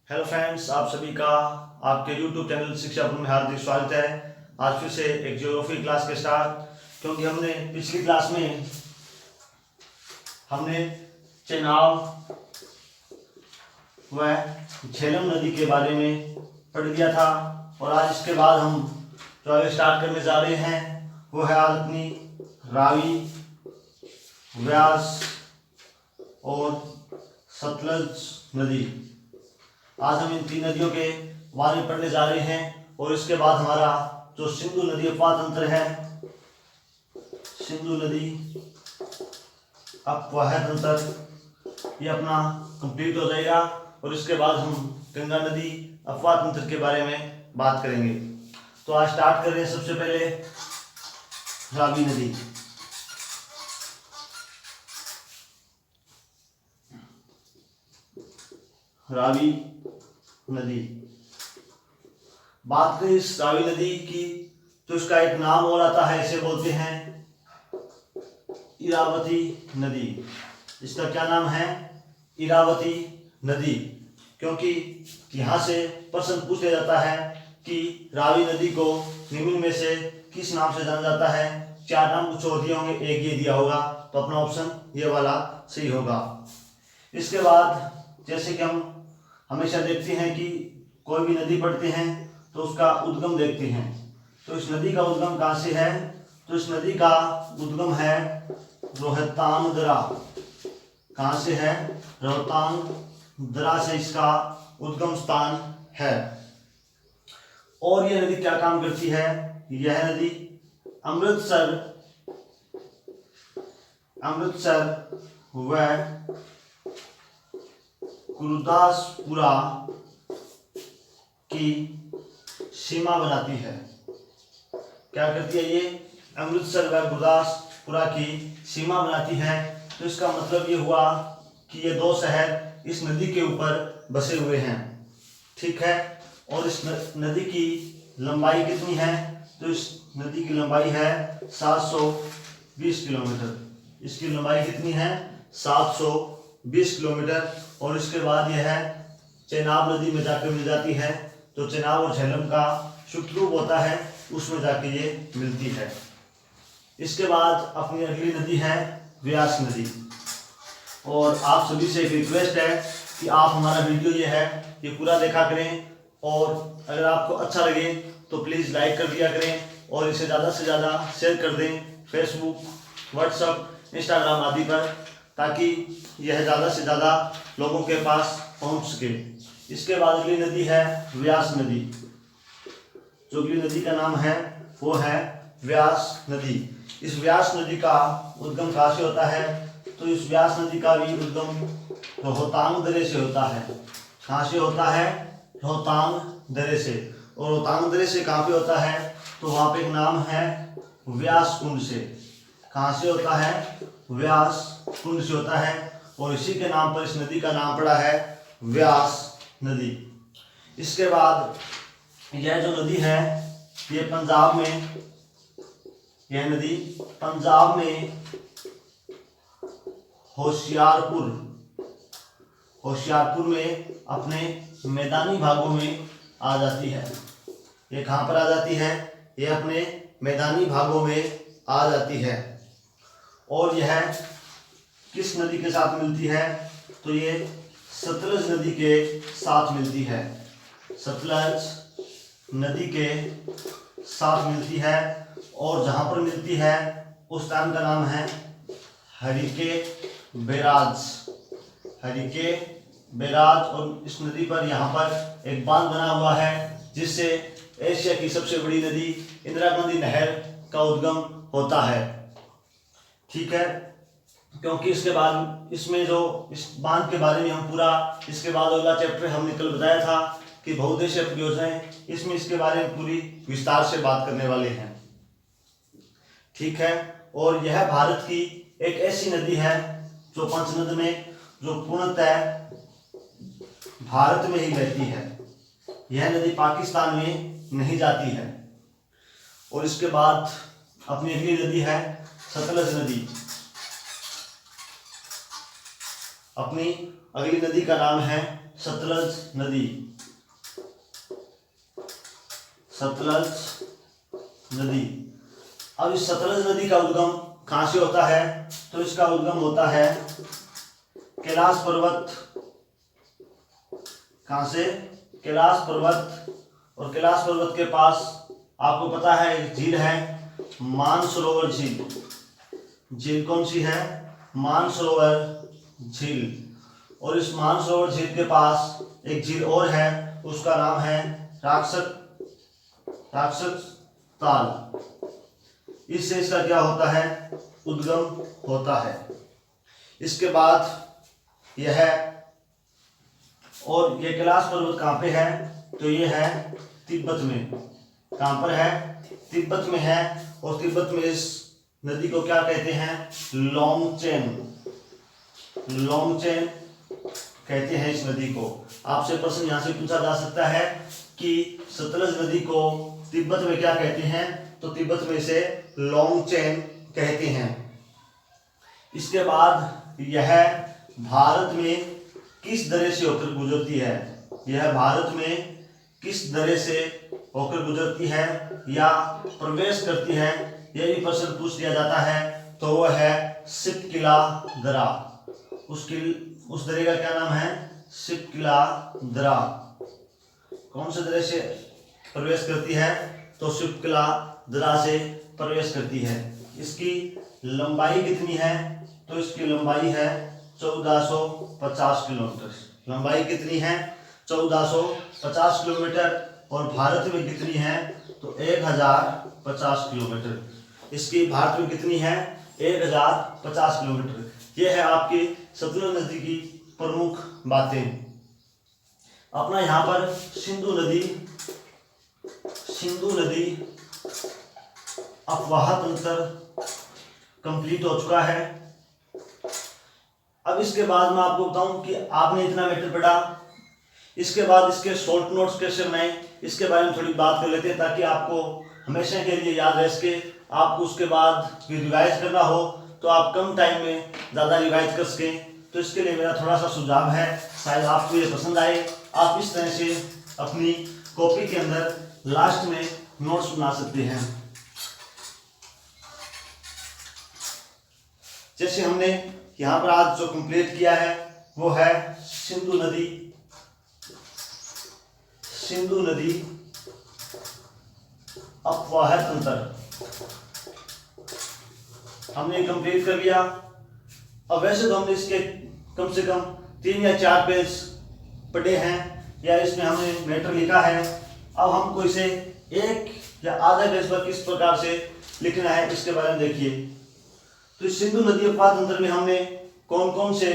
Hello friends, आप सभी का आपके YouTube चैनल शिक्षापुर में हार्दिक स्वागत है। आज फिर से एक ज्योग्राफी क्लास के साथ, क्योंकि हमने पिछली क्लास में चेनाब व झेलम नदी के बारे में पढ़ लिया था और आज इसके बाद हम जो आगे स्टार्ट करने जा रहे हैं वो है आज अपनी रावी, व्यास और सतलज नदी। आज हम इन तीन नदियों के बारे में पढ़ने जा रहे हैं और इसके बाद हमारा जो सिंधु नदी अपवाह तंत्र है, सिंधु नदी अपवाह तंत्र, ये अपना कंप्लीट हो जाएगा और इसके बाद हम गंगा नदी अपवाह तंत्र के बारे में बात करेंगे। तो आज स्टार्ट कर रहे हैं सबसे पहले रावी नदी। रावी नदी, बात करें इस रावी नदी की तो इसका एक नाम और आता है, इसे बोलते हैं इरावती नदी। इसका क्या नाम है? इरावती नदी। क्योंकि यहाँ से प्रश्न पूछा जाता है कि रावी नदी को निम्न में से किस नाम से जाना जाता है। चार नाम कुछ और दिए होंगे, एक ये दिया होगा, तो अपना ऑप्शन ये वाला सही होगा। इसके बाद जैसे कि हम हमेशा देखते हैं कि कोई भी नदी पढ़ते हैं तो उसका उद्गम देखते हैं। तो इस नदी का उद्गम कहाँ से है? तो इस नदी का उद्गम है रोहतांग दर्रा। कहाँ से है? रोहतांग दर्रा से इसका उद्गम स्थान है। और यह नदी क्या काम करती है? यह नदी अमृतसर व गुरदासपुरा की सीमा बनाती है। क्या करती है ये? अमृतसर व गुरदासपुरा की सीमा बनाती है। तो इसका मतलब ये हुआ कि ये दो शहर इस नदी के ऊपर बसे हुए हैं। ठीक है। और इस नदी की लंबाई कितनी है? तो इस नदी की लंबाई है 720 किलोमीटर। इसकी लंबाई कितनी है? 720 किलोमीटर। और इसके बाद यह चेनाब नदी में जाकर मिल जाती है। तो चेनाब और झेलम का शुद्ध रूप होता है, उसमें जाके ये मिलती है। इसके बाद अपनी अगली नदी है व्यास नदी। और आप सभी से एक रिक्वेस्ट है कि आप हमारा वीडियो ये पूरा देखा करें और अगर आपको अच्छा लगे तो प्लीज़ लाइक कर दिया करें और इसे ज़्यादा से ज़्यादा शेयर कर दें फेसबुक, व्हाट्सएप, इंस्टाग्राम आदि पर, ताकि यह ज़्यादा से ज़्यादा लोगों के पास पहुंच सके। इसके बाद अगली नदी है व्यास नदी। जो अगली नदी का नाम है वो है व्यास नदी। इस व्यास नदी का उद्गम कहाँ से होता है? तो इस व्यास नदी का भी उद्गम रोहतांग दर्रे से होता है। कहाँ से होता है? रोहतांग दर्रे से। और रोहतांग दर्रे से कहाँ पे होता है? तो वहाँ पे एक नाम है व्यास कुंड से। कहाँ से होता है? व्यास कुंड से होता है। और इसी के नाम पर इस नदी का नाम पड़ा है व्यास नदी। इसके बाद यह जो नदी है ये पंजाब में, यह नदी पंजाब में होशियारपुर में अपने मैदानी भागों में आ जाती है। ये कहाँ पर आ जाती है? ये अपने मैदानी भागों में आ जाती है। और यह किस नदी के साथ मिलती है? तो ये सतलज नदी के साथ मिलती है। सतलज नदी के साथ मिलती है। और जहाँ पर मिलती है उस स्थान का नाम है हरिके बैराज। और इस नदी पर यहाँ पर एक बांध बना हुआ है जिससे एशिया की सबसे बड़ी नदी इंदिरा गांधी नहर का उद्गम होता है। ठीक है। क्योंकि इसके बाद इसमें जो इस बांध के बारे में हम पूरा इसके बाद अगला चैप्टर हमने कल बताया था कि बहुउद्देशीय परियोजनाएं, इसमें इसके बारे में पूरी विस्तार से बात करने वाले हैं। ठीक है। और यह भारत की एक ऐसी नदी है जो पंचनद में, जो पूर्णतः भारत में ही बहती है। यह नदी पाकिस्तान में नहीं जाती है। और इसके बाद अपनी अगली नदी है सतलज नदी। अपनी अगली नदी का नाम है सतलज नदी। सतलज नदी। अब इस सतलज नदी का उद्गम कहां से होता है? तो इसका उद्गम होता है कैलाश पर्वत। कहां से? कैलाश पर्वत। और कैलाश पर्वत के पास आपको पता है एक झील है, मानसरोवर झील। झील कौन सी है? मानसरोवर झील। और इस मानसरोवर झील के पास एक झील और है, उसका नाम है राक्षस ताल। इससे इसका क्या होता है? उद्गम होता है। इसके बाद यह और ये कैलाश पर्वत कहाँ पे है? तो ये है तिब्बत में। कहाँ पर है? तिब्बत में है। और तिब्बत में इस नदी को क्या कहते हैं? लोंगचेन। लोंगचेन कहते हैं इस नदी को। आपसे प्रश्न यहाँ से पूछा जा सकता है कि सतलज नदी को तिब्बत में क्या कहते हैं? तो तिब्बत में इसे लोंगचेन कहते हैं। इसके बाद यह भारत में किस दरे से होकर गुजरती है? यह भारत में किस दरे से होकर गुजरती है या प्रवेश करती है? यह भी प्रश्न पूछ लिया जाता है। तो वह है शिपकिला दरा। उस दरे का क्या नाम है? शिपकिला दरा। कौन से दरे से प्रवेश करती है? तो शिपकिला दरा से प्रवेश करती है। इसकी लंबाई कितनी है? तो इसकी लंबाई है 1450 किलोमीटर। लंबाई कितनी है? 1450 किलोमीटर। और भारत में कितनी है? तो 1050 किलोमीटर। इसकी भारत में कितनी है? 1050 किलोमीटर। यह है आपकी सतलज नदी की प्रमुख बातें। अपना यहाँ पर सिंधु नदी अफवाह तंत्र कंप्लीट हो चुका है। अब इसके बाद मैं आपको बताऊं कि आपने इतना मैटर पढ़ा, इसके बाद इसके शॉर्ट नोट्स कैसे बनाएं, इसके बारे में थोड़ी बात कर लेते हैं, ताकि आपको हमेशा के लिए याद रह सके। आपको उसके बाद भी रिवाइज करना हो तो आप कम टाइम में ज़्यादा रिवाइज कर सकें। तो इसके लिए मेरा थोड़ा सा सुझाव है, शायद आपको ये पसंद आए। आप इस तरह से अपनी कॉपी के अंदर लास्ट में नोट्स बना सकते हैं। जैसे हमने यहाँ पर आज जो कंप्लीट किया है वो है सिंधु नदी अफवाह तंत्र। हमने कंप्लीट कर लिया। अब वैसे तो हमने इसके कम से कम 3 या 4 पेज पढ़े हैं या इसमें हमने मैटर लिखा है। अब हमको इसे 1 या आधा पेज पर किस प्रकार से लिखना है इसके बारे में देखिए। तो सिंधु नदी अफवाह तंत्र में हमने कौन कौन से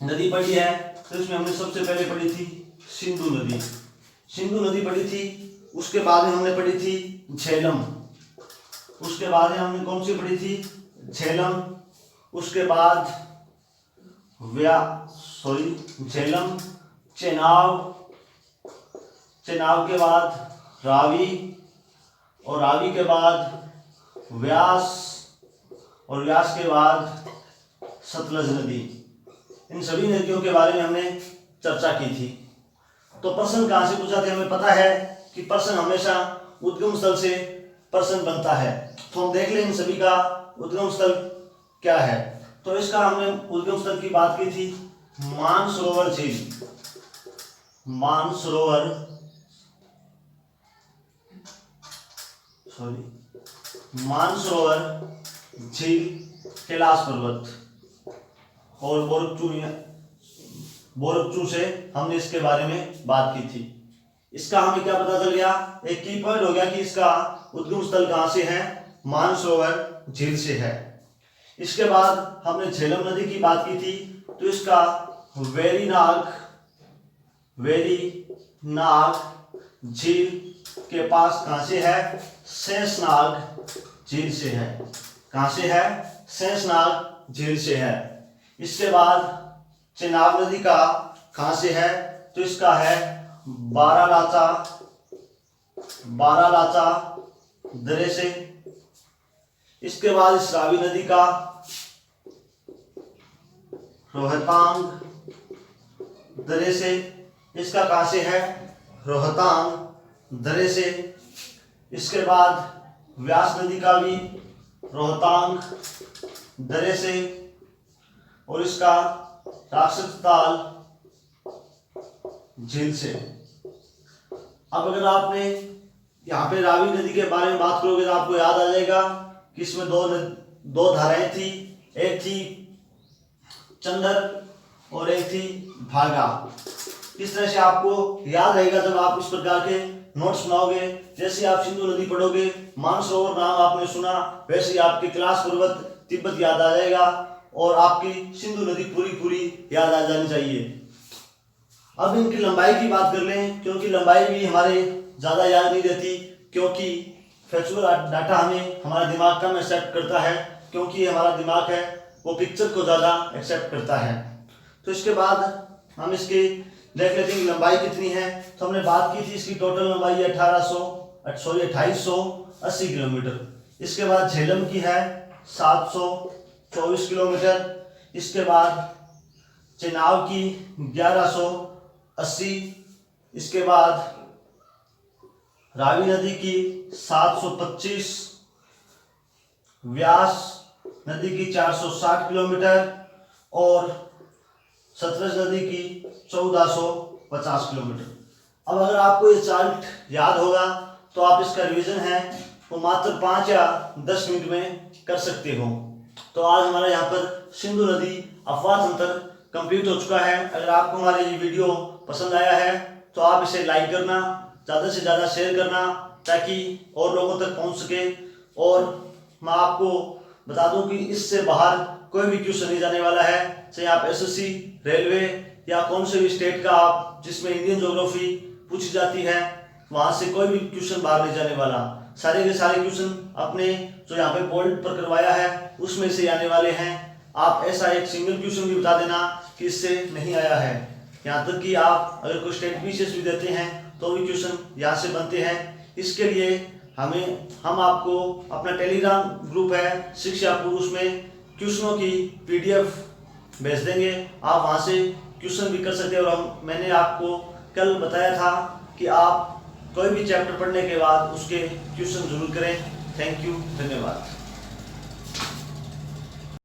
नदी पढ़ी है? तो इसमें हमने सबसे पहले पढ़ी थी सिंधु नदी पढ़ी थी। उसके बाद में हमने पढ़ी थी झेलम। उसके बाद में हमने कौन सी पढ़ी थी? झेलम। उसके बाद झेलम, चेनाब के बाद रावी, और रावी के बाद व्यास, और व्यास के बाद सतलज नदी। इन सभी नदियों के बारे में हमने चर्चा की थी। तो प्रश्न कहाँ से पूछा था? हमें पता है कि प्रश्न हमेशा उद्गम स्थल से प्रश्न बनता है। तो हम देख लें इन सभी का उद्गम स्थल क्या है। तो इसका हमने उद्गम स्थल की बात की थी, मानसरोवर झील। मानसरोवर झील, कैलाश पर्वत और बोरकचू से हमने इसके बारे में बात की थी। इसका हमें क्या पता चल गया? एक की पॉइंट हो गया कि इसका उद्गम स्थल कहां से है? मानसरोवर झील से है। इसके बाद हमने झेलम नदी की बात की थी। तो इसका वेरीनाग झील के पास कहां से है? शेषनाग झील से है। कहां से है? शेषनाग झील से है। इसके बाद चेनाब नदी का कहां से है? तो इसका है बारालाचा दरे से। इसके बाद इस रावी नदी का दरे से, इसका कहाँ से है, रोहतांग दरे से। इसके बाद व्यास नदी का भी रोहतांग दरे से, और इसका राक्षस ताल झील से। अब अगर आपने यहाँ पे रावी नदी के बारे में बात करोगे तो आपको याद आ जाएगा कि इसमें दो धाराएं थी, एक थी चंदर और एक थी भागा। इस तरह से आपको याद रहेगा जब आप इस प्रकार के नोट्स बनाओगे। जैसे आप सिंधु नदी पढ़ोगे, मानसरोवर नाम आपने सुना, वैसे ही आपके क्लास पर्वत तिब्बत याद आ जाएगा और आपकी सिंधु नदी पूरी याद आ जानी चाहिए। अब इनकी लंबाई की बात कर लें, क्योंकि लंबाई भी हमारे ज़्यादा याद नहीं रहती, क्योंकि फैक्चुअल डाटा हमारा दिमाग कम एक्सेप्ट करता है, क्योंकि हमारा दिमाग है वो पिक्चर को ज़्यादा एक्सेप्ट करता है। तो इसके बाद हम इसकी देख लेते हैं लंबाई कितनी है। तो हमने बात की थी इसकी टोटल लंबाई है 2880 किलोमीटर। इसके बाद झेलम की है 724 किलोमीटर। इसके बाद चेनाब की 1180। इसके बाद रावी नदी की 725, व्यास नदी की 460 किलोमीटर और सतलज नदी की 1450 किलोमीटर। अब अगर आपको ये चार्ट याद होगा तो आप इसका रिवीजन है वो मात्र 5 या 10 मिनट में कर सकते हो। तो आज हमारा यहाँ पर सिंधु नदी अपवाद अंतर कंप्लीट हो चुका है। अगर आपको हमारा ये वीडियो पसंद आया है तो आप इसे लाइक करना, ज़्यादा से ज़्यादा शेयर करना, ताकि और लोगों तक पहुँच सके। और मैं आपको बता दूं कि इससे बाहर कोई भी क्वेश्चन नहीं जाने वाला है, चाहे आप एसएससी, रेलवे या कौन से भी स्टेट का आप जिसमें इंडियन ज्योग्राफी पूछी जाती है वहाँ से कोई भी क्वेश्चन बाहर नहीं जाने वाला। सारे के सारे क्वेश्चन अपने जो यहाँ पे बोर्ड पर करवाया है उसमें से आने वाले हैं। आप ऐसा एक सिंगल क्वेश्चन भी बता देना कि इससे नहीं आया है। यहाँ तक कि आप अगर कोई स्टेट पीसीएस भी देते हैं तो भी क्वेश्चन यहाँ से बनते हैं। इसके लिए हम आपको अपना टेलीग्राम ग्रुप है शिक्षापुर, उसमें क्वेश्चनों की पीडीएफ भेज देंगे, आप वहाँ से क्वेश्चन भी कर सकते हैं। और मैंने आपको कल बताया था कि आप कोई भी चैप्टर पढ़ने के बाद उसके क्वेश्चन जरूर करें। थैंक यू, धन्यवाद।